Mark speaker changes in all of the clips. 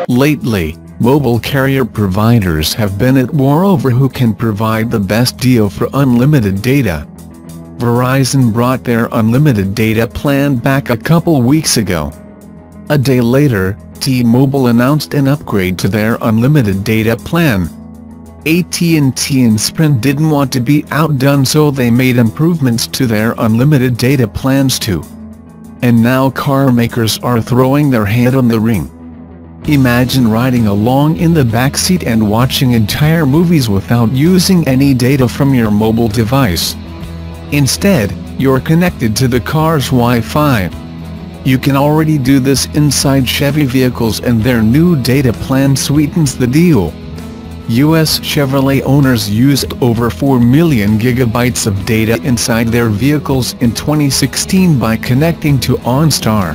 Speaker 1: Lately, mobile carrier providers have been at war over who can provide the best deal for unlimited data. Verizon brought their unlimited data plan back a couple weeks ago. A day later, T-Mobile announced an upgrade to their unlimited data plan. AT&T and Sprint didn't want to be outdone, so they made improvements to their unlimited data plans too. And now car makers are throwing their hat on the ring. Imagine riding along in the backseat and watching entire movies without using any data from your mobile device. Instead, you're connected to the car's Wi-Fi. You can already do this inside Chevy vehicles, and their new data plan sweetens the deal. U.S. Chevrolet owners used over 4 million gigabytes of data inside their vehicles in 2016 by connecting to OnStar.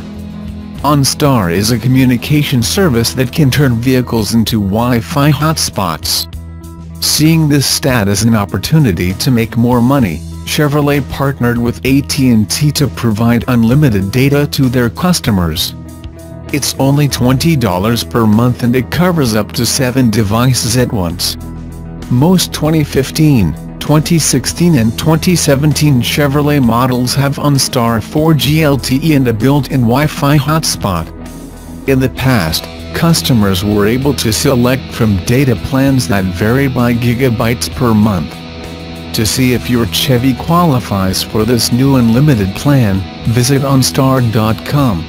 Speaker 1: OnStar is a communication service that can turn vehicles into Wi-Fi hotspots. Seeing this stat as an opportunity to make more money, Chevrolet partnered with AT&T to provide unlimited data to their customers. It's only $20 per month and it covers up to 7 devices at once. Most 2015, 2016 and 2017 Chevrolet models have OnStar 4G LTE and a built-in Wi-Fi hotspot. In the past, customers were able to select from data plans that vary by gigabytes per month. To see if your Chevy qualifies for this new unlimited plan, visit OnStar.com.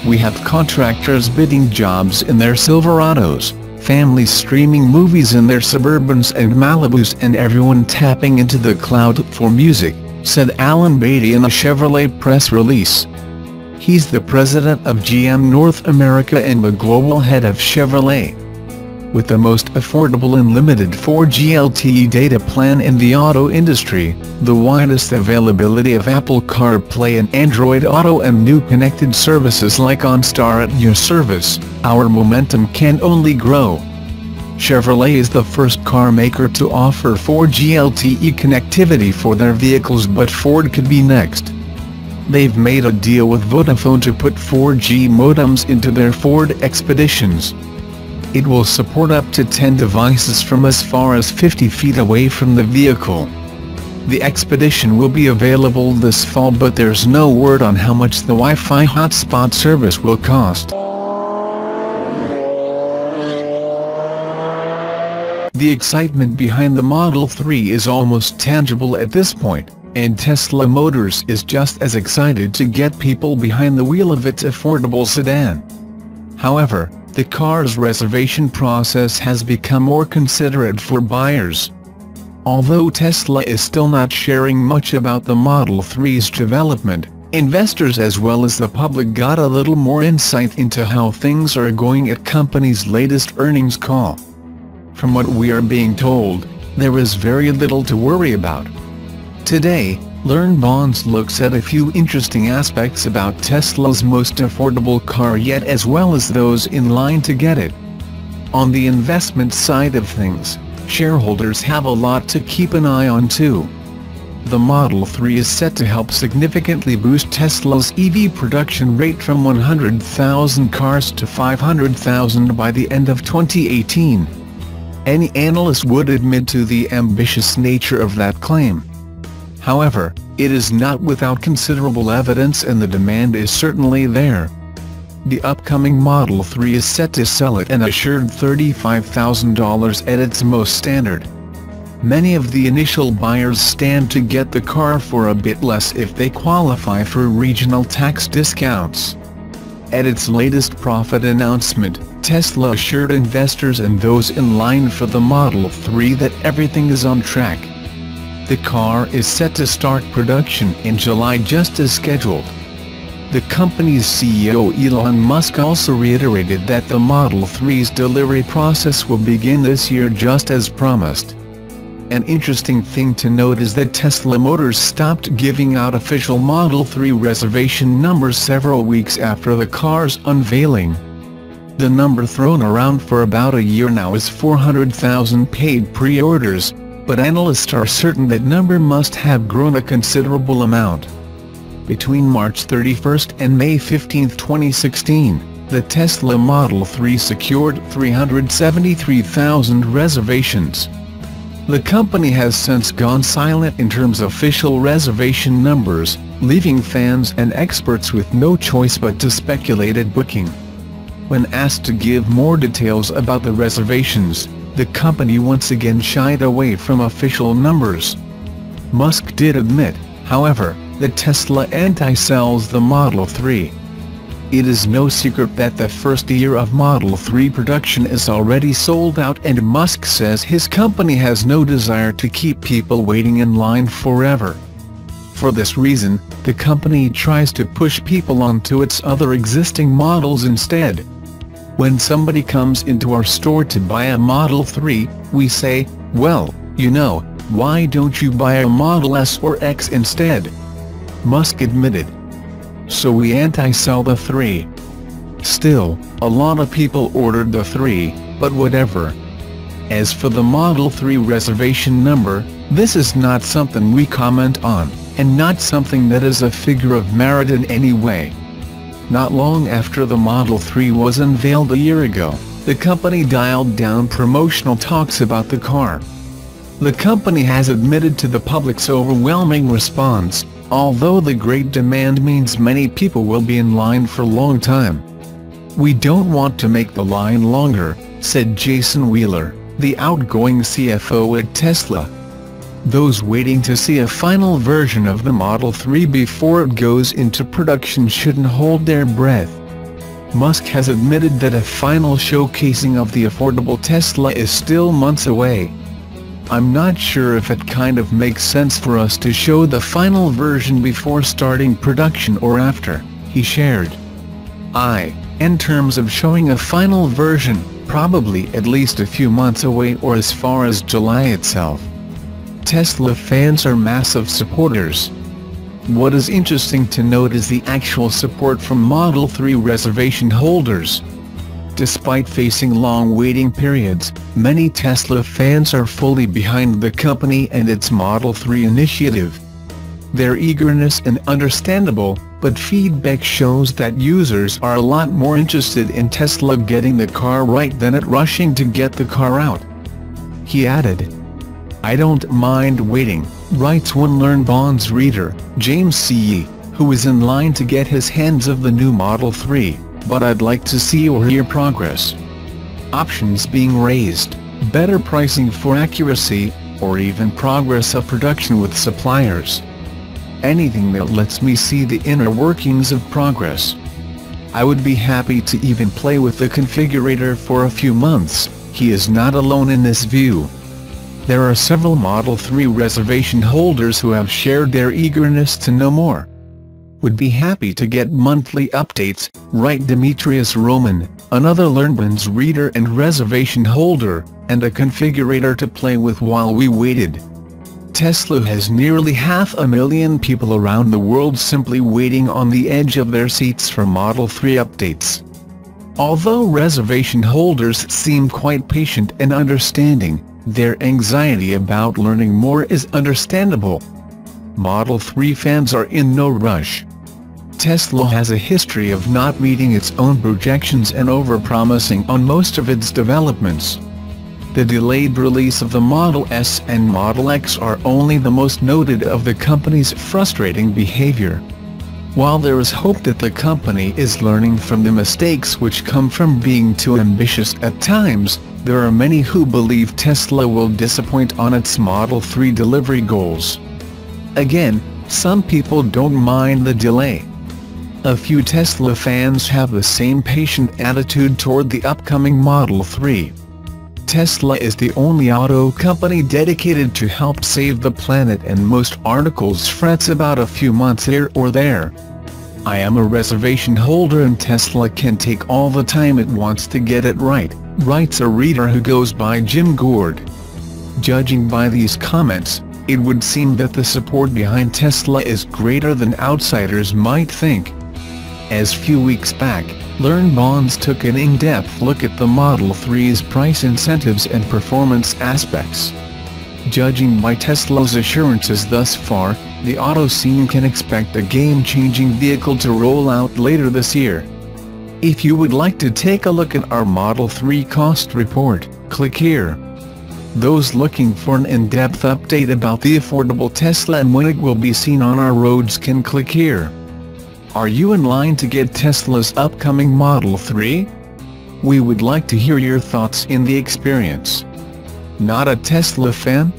Speaker 1: We have contractors bidding jobs in their Silverados, families streaming movies in their Suburbans and Malibus, and everyone tapping into the cloud for music, said Alan Beatty in a Chevrolet press release. He's the president of GM North America and the global head of Chevrolet. With the most affordable unlimited 4G LTE data plan in the auto industry, the widest availability of Apple CarPlay and Android Auto, and new connected services like OnStar at your service, our momentum can only grow. Chevrolet is the first car maker to offer 4G LTE connectivity for their vehicles, but Ford could be next. They've made a deal with Vodafone to put 4G modems into their Ford Expeditions. It will support up to 10 devices from as far as 50 feet away from the vehicle. The Expedition will be available this fall, but there's no word on how much the Wi-Fi hotspot service will cost. The excitement behind the Model 3 is almost tangible at this point, and Tesla Motors is just as excited to get people behind the wheel of its affordable sedan. However, the car's reservation process has become more considerate for buyers. Although Tesla is still not sharing much about the Model 3's development, investors as well as the public got a little more insight into how things are going at company's latest earnings call. From what we are being told, there is very little to worry about. Today, Learn Bonds looks at a few interesting aspects about Tesla's most affordable car yet, as well as those in line to get it. On the investment side of things, shareholders have a lot to keep an eye on too. The Model 3 is set to help significantly boost Tesla's EV production rate from 100,000 cars to 500,000 by the end of 2018. Any analyst would admit to the ambitious nature of that claim. However, it is not without considerable evidence, and the demand is certainly there. The upcoming Model 3 is set to sell at an assured $35,000 at its most standard. Many of the initial buyers stand to get the car for a bit less if they qualify for regional tax discounts. At its latest profit announcement, Tesla assured investors and those in line for the Model 3 that everything is on track. The car is set to start production in July, just as scheduled. The company's CEO Elon Musk also reiterated that the Model 3's delivery process will begin this year, just as promised. An interesting thing to note is that Tesla Motors stopped giving out official Model 3 reservation numbers several weeks after the car's unveiling. The number thrown around for about a year now is 400,000 paid pre-orders, but analysts are certain that number must have grown a considerable amount. Between March 31 and May 15, 2016, the Tesla Model 3 secured 373,000 reservations. The company has since gone silent in terms of official reservation numbers, leaving fans and experts with no choice but to speculate at booking. When asked to give more details about the reservations, the company once again shied away from official numbers. Musk did admit, however, that Tesla anti-sells the Model 3. It is no secret that the first year of Model 3 production is already sold out, and Musk says his company has no desire to keep people waiting in line forever. For this reason, the company tries to push people onto its other existing models instead. When somebody comes into our store to buy a Model 3, we say, well, you know, why don't you buy a Model S or X instead? Musk admitted. So we anti-sell the 3. Still, a lot of people ordered the 3, but whatever. As for the Model 3 reservation number, this is not something we comment on, and not something that is a figure of merit in any way. Not long after the Model 3 was unveiled a year ago, the company dialed down promotional talks about the car. The company has admitted to the public's overwhelming response, although the great demand means many people will be in line for a long time. We don't want to make the line longer, said Jason Wheeler, the outgoing CFO at Tesla. Those waiting to see a final version of the Model 3 before it goes into production shouldn't hold their breath. Musk has admitted that a final showcasing of the affordable Tesla is still months away. I'm not sure if it kind of makes sense for us to show the final version before starting production or after, he shared. In terms of showing a final version, probably at least a few months away or as far as July itself. Tesla fans are massive supporters. What is interesting to note is the actual support from Model 3 reservation holders. Despite facing long waiting periods, many Tesla fans are fully behind the company and its Model 3 initiative. Their eagerness is understandable, but feedback shows that users are a lot more interested in Tesla getting the car right than at rushing to get the car out. He added, "I don't mind waiting," writes one Learn Bonds reader, James C., who is in line to get his hands of the new Model 3. But I'd like to see or hear progress. Options being raised, better pricing for accuracy, or even progress of production with suppliers. Anything that lets me see the inner workings of progress. I would be happy to even play with the configurator for a few months. He is not alone in this view. There are several Model 3 reservation holders who have shared their eagerness to know more. Would be happy to get monthly updates, write Demetrius Roman, another LearnBonds reader and reservation holder, and a configurator to play with while we waited. Tesla has nearly 500,000 people around the world simply waiting on the edge of their seats for Model 3 updates. Although reservation holders seem quite patient and understanding, their anxiety about learning more is understandable. Model 3 fans are in no rush. Tesla has a history of not meeting its own projections and overpromising on most of its developments. The delayed release of the Model S and Model X are only the most noted of the company's frustrating behavior. While there is hope that the company is learning from the mistakes which come from being too ambitious at times, there are many who believe Tesla will disappoint on its Model 3 delivery goals. Again, some people don't mind the delay. A few Tesla fans have the same patient attitude toward the upcoming Model 3. Tesla is the only auto company dedicated to help save the planet, and most articles frets about a few months here or there. I am a reservation holder and Tesla can take all the time it wants to get it right, writes a reader who goes by Jim Gord. Judging by these comments, it would seem that the support behind Tesla is greater than outsiders might think. As few weeks back, LearnBonds took an in-depth look at the Model 3's price incentives and performance aspects. Judging by Tesla's assurances thus far, the auto scene can expect a game-changing vehicle to roll out later this year. If you would like to take a look at our Model 3 cost report, click here. Those looking for an in-depth update about the affordable Tesla and when it will be seen on our roads can click here. Are you in line to get Tesla's upcoming Model 3? We would like to hear your thoughts in the experience. Not a Tesla fan?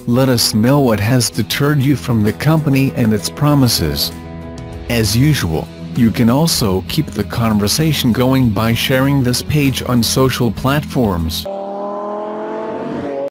Speaker 1: Let us know what has deterred you from the company and its promises. As usual, you can also keep the conversation going by sharing this page on social platforms.